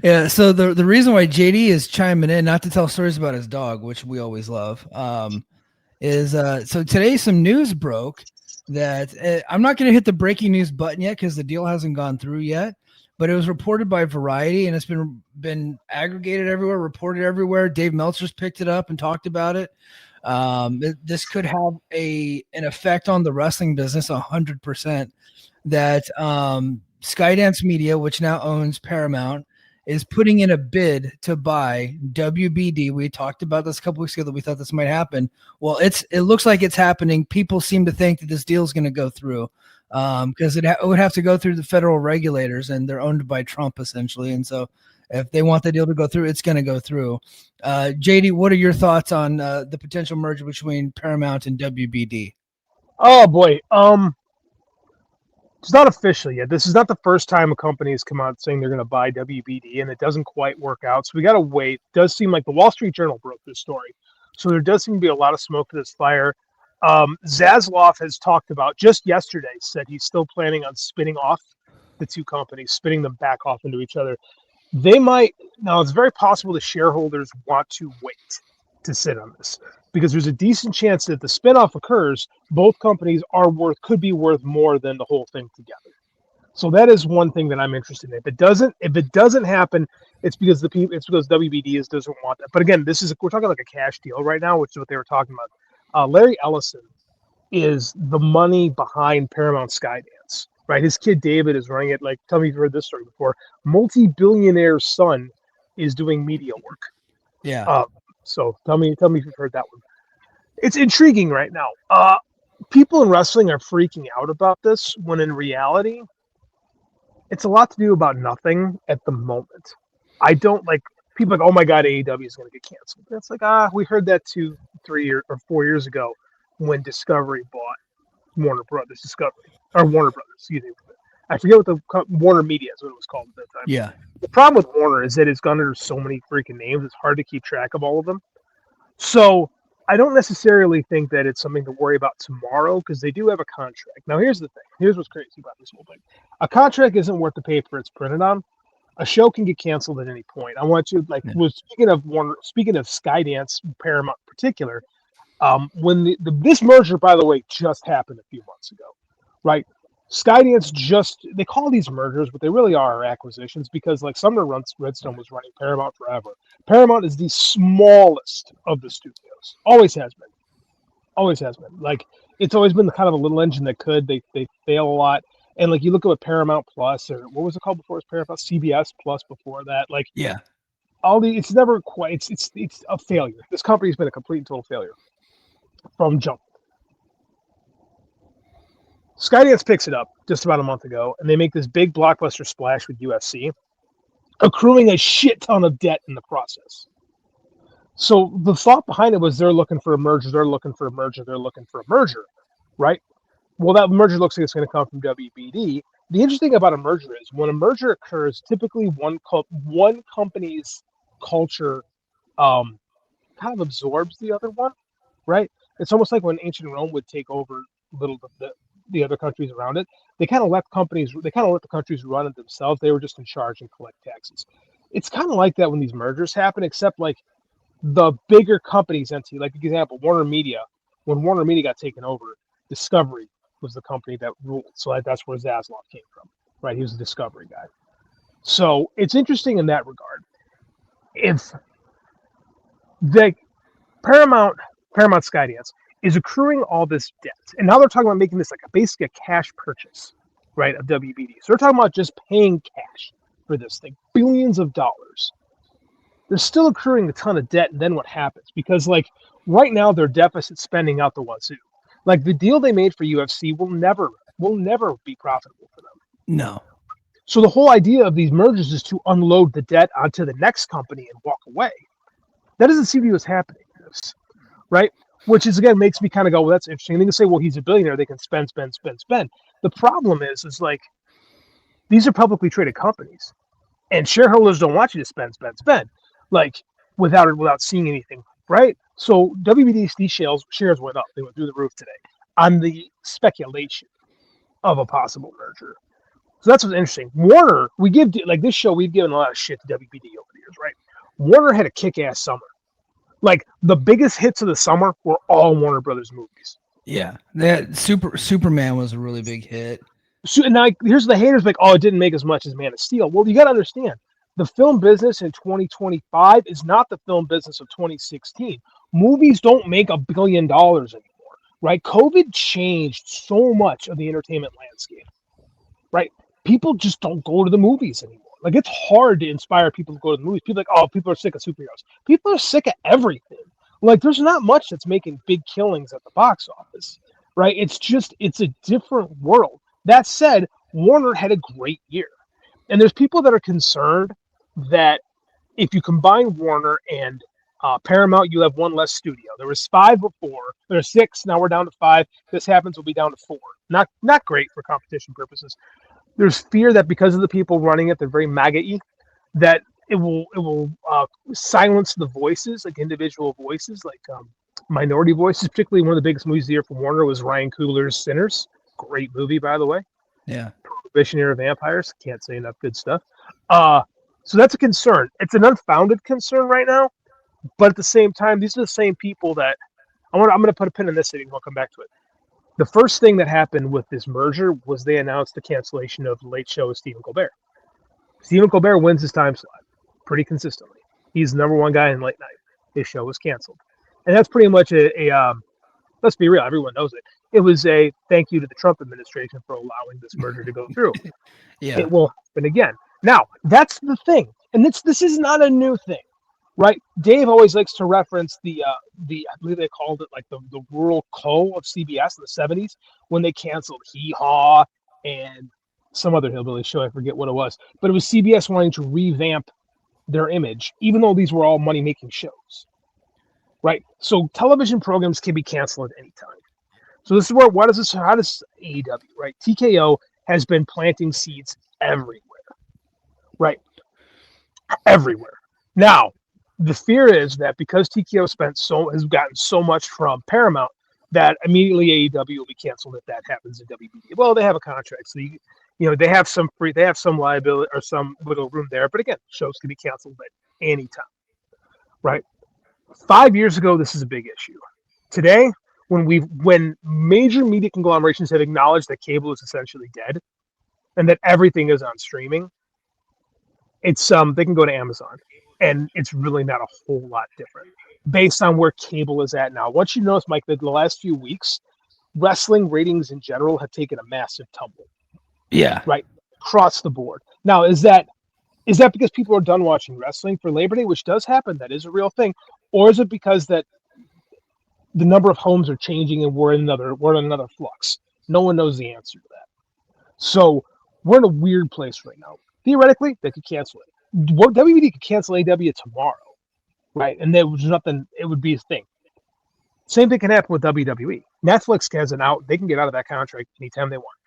Yeah. So the reason why JD is chiming in, not to tell stories about his dog, which we always love, is so today some news broke that I'm not going to hit the breaking news button yet because the deal hasn't gone through yet. But it was reported by Variety and it's been aggregated everywhere, reported everywhere. Dave Meltzer's picked it up and talked about it. This could have an effect on the wrestling business 100%. That Skydance Media, which now owns Paramount, is putting in a bid to buy WBD. We talked about this a couple weeks ago that we thought this might happen. Well, it looks like it's happening. People seem to think that this deal is going to go through because it would have to go through the federal regulators, and they're owned by Trump essentially. And so, if they want the deal to go through, it's going to go through. JD, what are your thoughts on the potential merger between Paramount and WBD? Oh boy. It's not official yet. This is not the first time a company has come out saying they're going to buy WBD, and it doesn't quite work out. So we got to wait. It does seem like the Wall Street Journal broke this story, so there does seem to be a lot of smoke to this fire. Zasloff has talked about just yesterday, said he's still planning on spinning off the two companies, spinning them back off into each other. They might now. It's very possible the shareholders want to wait to sit on this because there's a decent chance that the spinoff occurs. Both companies could be worth more than the whole thing together. So that is one thing that I'm interested in. If it doesn't happen, it's because WBD doesn't want that. But again, we're talking like a cash deal right now, which is what they were talking about. Larry Ellison is the money behind Paramount Skydance, right? His kid David is running it. Like, tell me if you've heard this story before. Multi-billionaire's son is doing media work. Yeah. So tell me if you've heard that one. It's intriguing right now. People in wrestling are freaking out about this when in reality, it's a lot to do about nothing at the moment. I don't like people like, oh my God, AEW is going to get canceled. It's like, we heard that 2, 3 or 4 years ago when Discovery bought Warner Brothers, excuse me. I forget what Warner Media is what it was called at that time. Yeah. The problem with Warner is that it's gone under so many freaking names, it's hard to keep track of all of them. So I don't necessarily think that it's something to worry about tomorrow because they do have a contract. Now, here's the thing. Here's what's crazy about this whole thing. A contract isn't worth the paper it's printed on. A show can get canceled at any point. I want you speaking of Skydance, Paramount in particular, when this merger, by the way, just happened a few months ago, right? Skydance they call these mergers, but they really are acquisitions because like Sumner Redstone was running Paramount forever. Paramount is the smallest of the studios. Always has been. Always has been. Like it's always been the kind of a little engine that could. They fail a lot. And like you look at Paramount Plus or what was it called before? It was Paramount CBS Plus before that. Like Yeah. it's never quite. It's a failure. This company's been a complete and total failure from jump. Skydance picks it up just about a month ago, and they make this big blockbuster splash with UFC, accruing a shit ton of debt in the process. So the thought behind it was they're looking for a merger, right? Well, that merger looks like it's going to come from WBD. The interesting thing about a merger is when a merger occurs, typically one company's culture kind of absorbs the other one, right? It's almost like when ancient Rome would take over the other countries around it. They kind of let the countries run it themselves. They were just in charge and collect taxes. It's kind of like that when these mergers happen, except like the bigger companies entity, like example, Warner Media. When Warner Media got taken over, Discovery was the company that ruled. So that's where Zasloff came from, right? He was the Discovery guy. So it's interesting in that regard. If the Paramount Skydance is accruing all this debt, and now they're talking about making this like basically a cash purchase, right, of WBD. So they're talking about just paying cash for this thing, billions of dollars. They're still accruing a ton of debt, and then what happens? Because like right now they're deficit spending out the wazoo. Like the deal they made for UFC will never be profitable for them. No. So the whole idea of these mergers is to unload the debt onto the next company and walk away. That doesn't seem to be what's happening, right? Which is again makes me kind of go, well, that's interesting. And they can say, well, he's a billionaire; they can spend. The problem is like these are publicly traded companies, and shareholders don't want you to spend, like without seeing anything, right? So WBD shares went up; they went through the roof today on the speculation of a possible merger. So that's what's interesting. Warner, we give like this show, we've given a lot of shit to WBD over the years, right? Warner had a kick-ass summer. Like the biggest hits of the summer were all Warner Brothers movies. Yeah, that Superman was a really big hit. So now here's the haters like, oh, it didn't make as much as Man of Steel. Well, you got to understand, the film business in 2025 is not the film business of 2016. Movies don't make $1 billion anymore, right? COVID changed so much of the entertainment landscape, right? People just don't go to the movies anymore. Like it's hard to inspire people to go to the movies. People are like, oh, people are sick of superheroes. People are sick of everything. Like there's not much that's making big killings at the box office, right? It's a different world. That said, Warner had a great year. And there's people that are concerned that if you combine Warner and Paramount, you have one less studio. There was 5 before. There's 6. Now we're down to 5. This happens, we'll be down to 4. Not great for competition purposes. There's fear that because of the people running it, they're very MAGA-y, that it will silence the voices, like individual voices, like minority voices. Particularly one of the biggest movies of the year for Warner was Ryan Coogler's Sinners. Great movie, by the way. Yeah. Prohibition era vampires. Can't say enough good stuff. So that's a concern. It's an unfounded concern right now, but at the same time, these are the same people that I'm going to put a pin in this and we'll come back to it. The first thing that happened with this merger was they announced the cancellation of the Late Show with Stephen Colbert. Stephen Colbert wins his time slot pretty consistently. He's the number one guy in late night. His show was canceled. And that's pretty much let's be real, everyone knows it. It was a thank you to the Trump administration for allowing this merger to go through. Yeah. It will happen again. Now, that's the thing. And this is not a new thing, right? Dave always likes to reference the I believe they called it like the rural co of CBS in the 70s when they canceled Hee Haw and some other hillbilly show. I forget what it was. But it was CBS wanting to revamp their image, even though these were all money-making shows, right? So television programs can be canceled at any time. So this is where, how does AEW, right? TKO has been planting seeds everywhere, right? Everywhere. Now, the fear is that because TKO has gotten so much from Paramount that immediately AEW will be canceled if that happens in WBD. Well, they have a contract, so they have some liability or some wiggle room there. But again, shows can be canceled at any time, right? 5 years ago, this is a big issue. Today, when major media conglomerations have acknowledged that cable is essentially dead and that everything is on streaming, it's they can go to Amazon, and it's really not a whole lot different based on where cable is at now. Once you notice, Mike, that the last few weeks, wrestling ratings in general have taken a massive tumble. Yeah. Right. Across the board. Now, is that because people are done watching wrestling for Labor Day, which does happen, that is a real thing, or is it because that the number of homes are changing and we're in another flux? No one knows the answer to that. So we're in a weird place right now. Theoretically, they could cancel it. WBD could cancel AW tomorrow, right? And there was nothing. It would be a thing. Same thing can happen with WWE. Netflix has an out. They can get out of that contract anytime they want.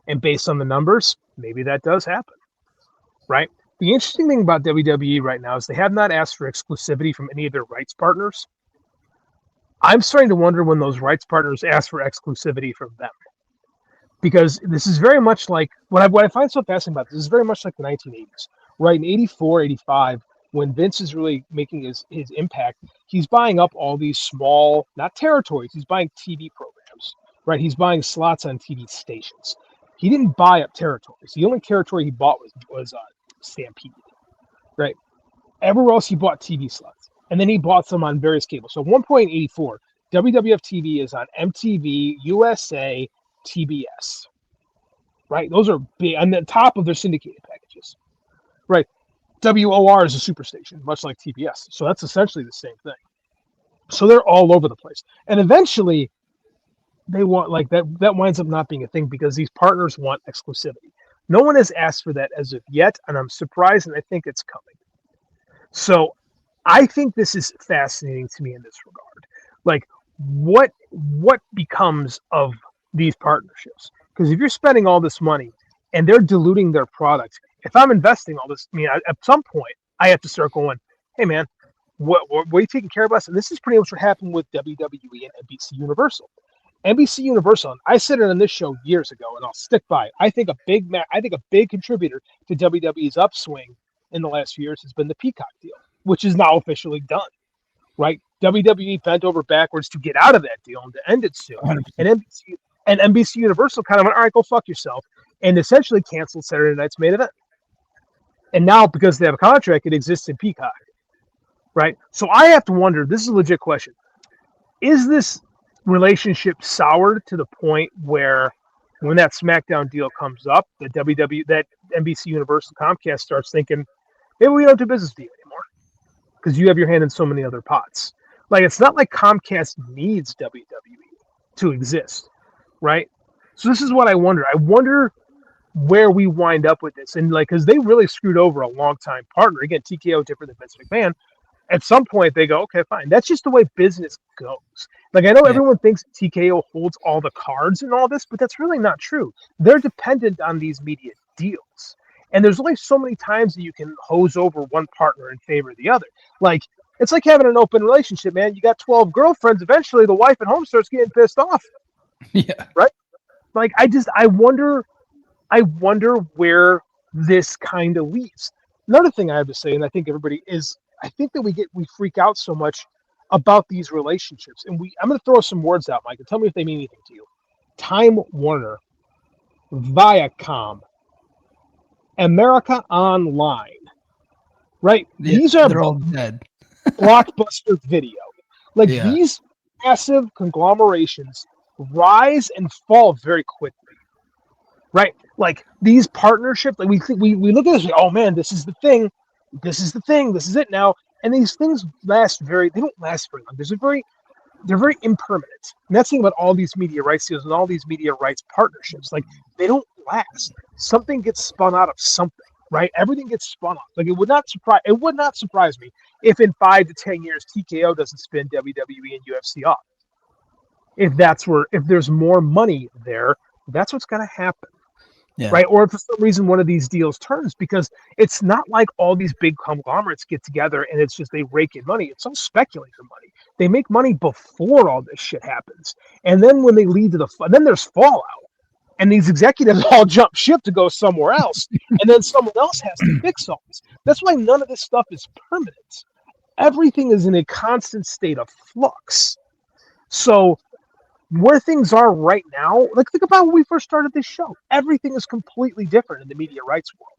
And based on the numbers, maybe that does happen, right? The interesting thing about WWE right now is they have not asked for exclusivity from any of their rights partners. I'm starting to wonder when those rights partners ask for exclusivity from them. Because this is very much like, what I find so fascinating about this is very much like the 1980s, right? In 84, 85, when Vince is really making his impact, he's buying up all these small, not territories, he's buying TV programs, right? He's buying slots on TV stations. He didn't buy up territories. The only territory he bought was Stampede, right? Everywhere else he bought TV slots. And then he bought some on various cables. So at one point in 84, WWF TV is on MTV, USA, TBS, right? Those are big, on the top of their syndicated packages, right? WOR is a superstation, much like TBS. So that's essentially the same thing. So they're all over the place. And eventually, they want, like, that winds up not being a thing because these partners want exclusivity. No one has asked for that as of yet, and I'm surprised, and I think it's coming. So I think this is fascinating to me in this regard. Like, what becomes of these partnerships? Because if you're spending all this money and they're diluting their product, if I'm investing all this, at some point I have to start going, hey man, what are you taking care of us? And this is pretty much what happened with WWE and NBC Universal. NBC Universal. I said it on this show years ago, and I'll stick by it. I think a big contributor to WWE's upswing in the last few years has been the Peacock deal, which is now officially done. Right? WWE bent over backwards to get out of that deal and to end it soon. 100%. And NBC Universal kind of went, all right, go fuck yourself, and essentially canceled Saturday Night's main event. And now, because they have a contract, it exists in Peacock. Right? So I have to wonder, this is a legit question. Is this relationship soured to the point where when that SmackDown deal comes up, that NBC Universal Comcast starts thinking, maybe we don't do business with you anymore because you have your hand in so many other pots. Like, it's not like Comcast needs WWE to exist, right? So this is what I wonder. I wonder where we wind up with this. And, like, because they really screwed over a longtime partner. Again, TKO different than Vince McMahon. At some point, they go, okay, fine. That's just the way business goes. Like, I know everyone thinks TKO holds all the cards and all this, but that's really not true. They're dependent on these media deals. And there's only so many times that you can hose over one partner in favor of the other. Like, it's like having an open relationship, man. You got 12 girlfriends. Eventually, the wife at home starts getting pissed off. Yeah. Right? Like, I wonder where this kind of leads. Another thing I have to say, and I think everybody is, I think that we freak out so much about these relationships. And I'm going to throw some words out, Mike, and tell me if they mean anything to you. Time Warner, Viacom, America Online, right? Yeah, these are they're all dead. Blockbuster Video. Like, these massive conglomerations rise and fall very quickly, right? Like, these partnerships, like we look at this, like, oh man, this is the thing, this is it now. And these things they don't last very long. They're very impermanent. And that's the thing about all these media rights deals and all these media rights partnerships. Like, they don't last. Something gets spun out of something, right? Everything gets spun off. Like, it would not surprise me if in 5 to 10 years TKO doesn't spin WWE and UFC off. If there's more money there, that's what's going to happen. Yeah. Right? Or if for some reason one of these deals turns, because it's not like all these big conglomerates get together and it's just they rake in money. It's all speculator money. They make money before all this shit happens. And then when they lead to then there's fallout. And these executives all jump ship to go somewhere else. And then someone else has to fix all this. That's why none of this stuff is permanent. Everything is in a constant state of flux. So where things are right now, like, think about when we first started this show. Everything is completely different in the media rights world.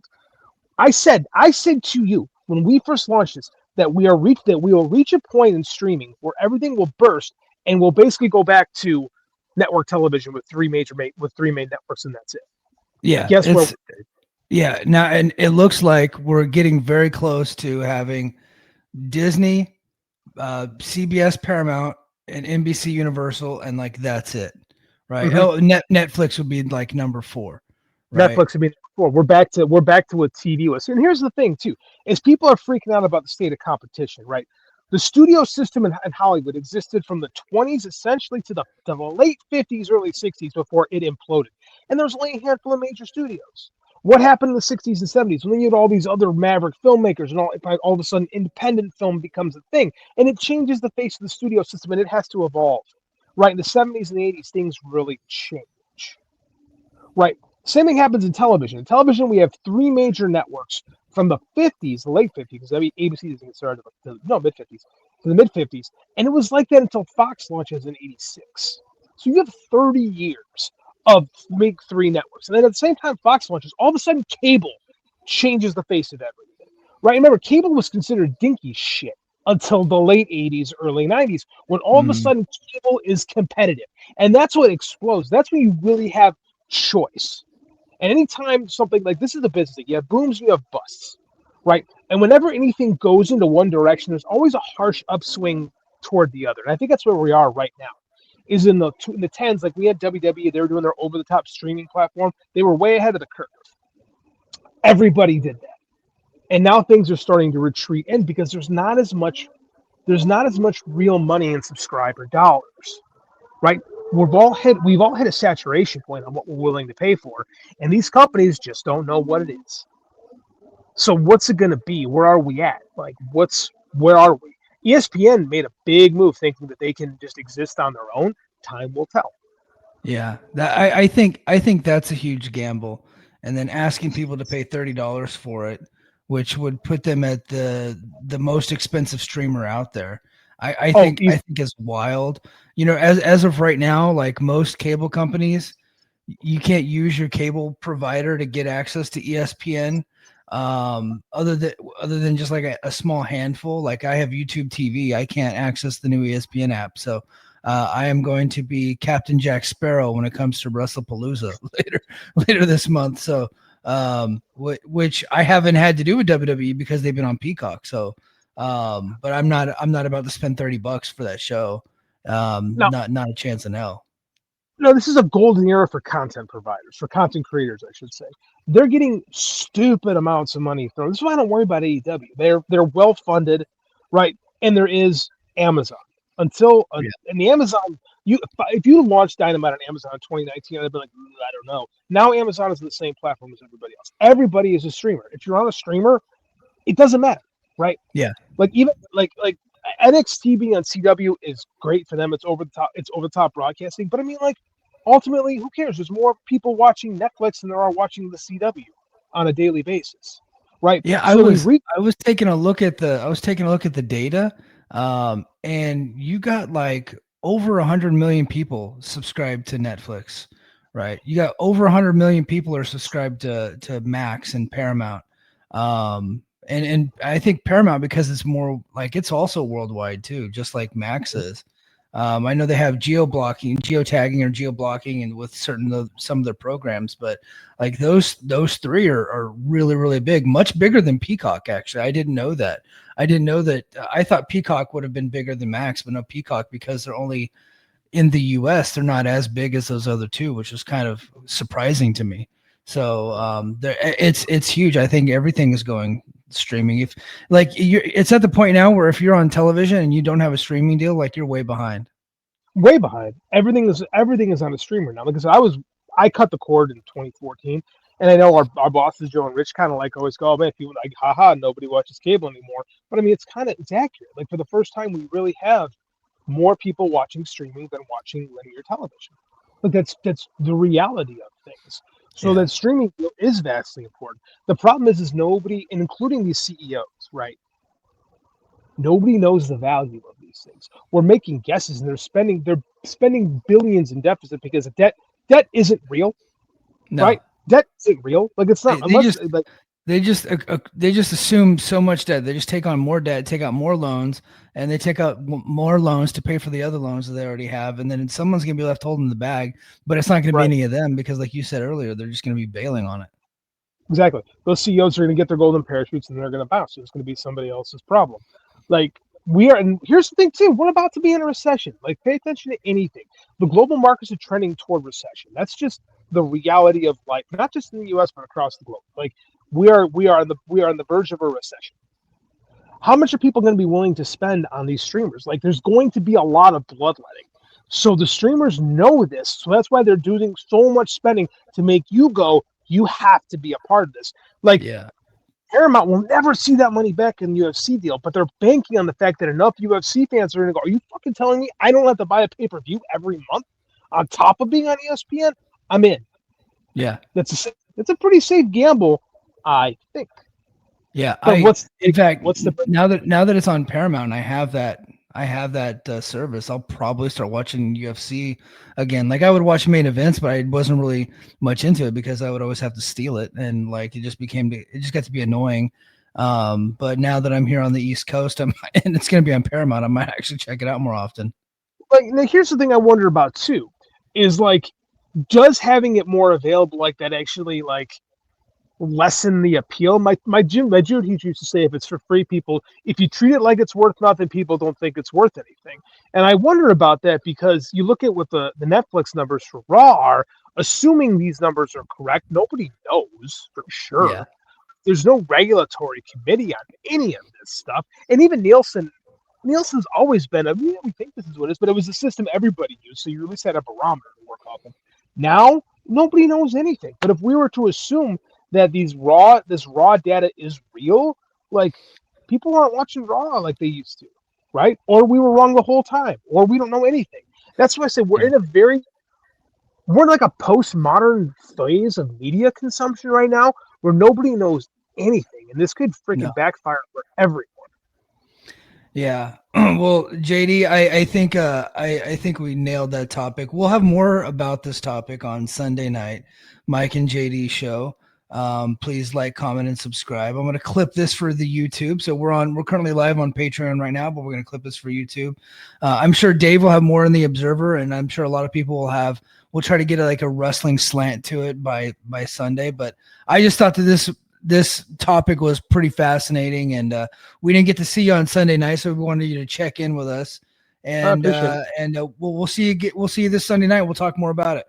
I said to you when we first launched this that we will reach a point in streaming where everything will burst and we'll basically go back to network television with three main networks, and that's it. Yeah. Guess what? Yeah. Now, and it looks like we're getting very close to having Disney, CBS, Paramount, and NBC Universal, and like that's it, right? Mm-hmm. Netflix would be like number 4. Right? Netflix would be number 4. We're back to what TV was. And here's the thing too: is people are freaking out about the state of competition, right? The studio system in Hollywood existed from the 20s essentially to the late 50s, early 60s before it imploded, and there's only a handful of major studios. What happened in the 60s and 70s when you had all these other maverick filmmakers and all of a sudden independent film becomes a thing, and it changes the face of the studio system, and it has to evolve. Right? In the 70s and the 80s, things really change. Right? Same thing happens in television. In television, we have 3 major networks from the 50s, the late 50s, because ABC doesn't get started until mid-50s, to the mid-50s, and it was like that until Fox launches in 86. So you have 30 years of big 3 networks. And then at the same time Fox launches, all of a sudden cable changes the face of everything. Right? Remember, cable was considered dinky shit until the late 80s, early 90s, when all of a sudden cable is competitive. And that's what explodes. That's when you really have choice. And anytime something like this is a business, you have booms and you have busts. Right? And whenever anything goes into one direction, there's always a harsh upswing toward the other. And I think that's where we are right now. Is in the 10s, like we had WWE, they were doing their over-the-top streaming platform. They were way ahead of the curve. Everybody did that, and now things are starting to retreat in because there's not as much real money in subscriber dollars, right? We've all hit a saturation point on what we're willing to pay for, and these companies just don't know what it is. So what's it going to be? Where are we at? Like, where are we? ESPN made a big move thinking that they can just exist on their own. Time will tell. Yeah, I think that's a huge gamble, and then asking people to pay $30 for it, which would put them at the most expensive streamer out there. I Oh, think I think is wild. As of right now, like most cable companies, you can't use your cable provider to get access to ESPN. Other than just like a small handful, like I have YouTube TV, I can't access the new ESPN app. So I am going to be Captain Jack Sparrow when it comes to WrestlePalooza later this month. So which I haven't had to do with WWE because they've been on Peacock. So but I'm not about to spend $30 for that show. now, Not a chance in hell. no, this is a golden era for content providers, for content creators, I should say. They're getting stupid amounts of money thrown. This is why I don't worry about AEW. They're well funded, right? And there is Amazon. And the Amazon, if you launched Dynamite on Amazon in 2019, I'd be like, I don't know. Now Amazon is on the same platform as everybody else. Everybody is a streamer. If you're on a streamer, it doesn't matter, right? Yeah. Like even like NXT being on CW is great for them. It's over the top. It's over the top broadcasting. But I mean, like ultimately, who cares? There's more people watching Netflix than there are watching the CW on a daily basis, right? Yeah, So I was taking a look at the data, and you got like over 100 million people subscribed to Netflix, right? You got over 100 million people are subscribed to Max and Paramount, and I think Paramount because it's more like it's also worldwide too, just like Max is. I know they have geotagging or geo blocking, and with some of their programs, but like those three are really really big, much bigger than Peacock. Actually, I didn't know that. I didn't know that. I thought Peacock would have been bigger than Max, but no, Peacock because they're only in the U.S. They're not as big as those other two, which was kind of surprising to me. So it's huge. I think everything is going streaming. If like it's at the point now where if you're on television and you don't have a streaming deal, like you're way behind. way behind. Everything is on a streamer now. Because I cut the cord in 2014, and I know our bosses Joe and Rich kind of like always go, oh, man, people like, haha, nobody watches cable anymore. But I mean, it's accurate. Like for the first time, we really have more people watching streaming than watching linear television. Like that's the reality of things. So Yeah. that streaming is vastly important. The problem is nobody, and including these CEOs, right? Nobody knows the value of these things. We're making guesses, and they're spending billions in deficit because of debt isn't real, No. right? Debt isn't real. Like it's not They unless just like they just assume so much debt. They just take on more debt, take out more loans, and they take out more loans to pay for the other loans that they already have. And then someone's gonna be left holding the bag, but it's not gonna be right, any of them because, like you said earlier, they're just gonna be bailing on it. exactly. Those CEOs are going to get their golden parachutes and they're going to bounce. So it's going to be somebody else's problem. Like we are, and here's the thing too: we're about to be in a recession. Like pay attention to anything. The global markets are trending toward recession. That's just the reality of life, not just in the U.S. but across the globe. Like we are on the verge of a recession. How much are people going to be willing to spend on these streamers? Like there's going to be a lot of bloodletting. So the streamers know this. So that's why they're doing so much spending to make you go, you have to be a part of this. Like Yeah. Paramount will never see that money back in the UFC deal, but they're banking on the fact that enough UFC fans are going to go, are you fucking telling me I don't have to buy a pay-per-view every month on top of being on ESPN? I'm in. Yeah. That's a pretty safe gamble, I think. Yeah. But In fact, what's the now that it's on Paramount, I have that service. I'll probably start watching UFC again. Like I would watch main events, but I wasn't really much into it because I would always have to steal it, and like it just got to be annoying. But now that I'm here on the East Coast, and it's going to be on Paramount, I might actually check it out more often. like now here's the thing I wonder about too is like does having it more available like that actually like lessen the appeal? My Jew teacher used to say if it's for free, people if you treat it like it's worth nothing, people don't think it's worth anything. And I wonder about that because you look at what the Netflix numbers for Raw are, assuming these numbers are correct, nobody knows for Yeah. sure. There's no regulatory committee on any of this stuff. And even Nielsen's always been we think this is what it is, but it was a system everybody used, so you at least had a barometer to work off of. Now nobody knows anything. But if we were to assume that this raw data is real, like people aren't watching Raw like they used to, right? Or we were wrong the whole time, or we don't know anything. That's why I say we're Yeah. in a very we're in like a postmodern phase of media consumption right now where nobody knows anything, and this could freaking backfire for everyone. Yeah. Well, JD, I think I think we nailed that topic. We'll have more about this topic on Sunday night, Mike and JD show. Please like, comment, and subscribe. I'm going to clip this for the YouTube. So we're currently live on Patreon right now, but we're going to clip this for YouTube. I'm sure Dave will have more in the Observer, and I'm sure a lot of people will have. We'll try to get like a wrestling slant to it by Sunday. But I just thought that this topic was pretty fascinating, and we didn't get to see you on Sunday night, so we wanted you to check in with us. And we'll see you. We'll see you this Sunday night. We'll talk more about it.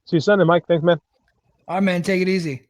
See you Sunday, Mike. Thanks, man. All right, man. Take it easy.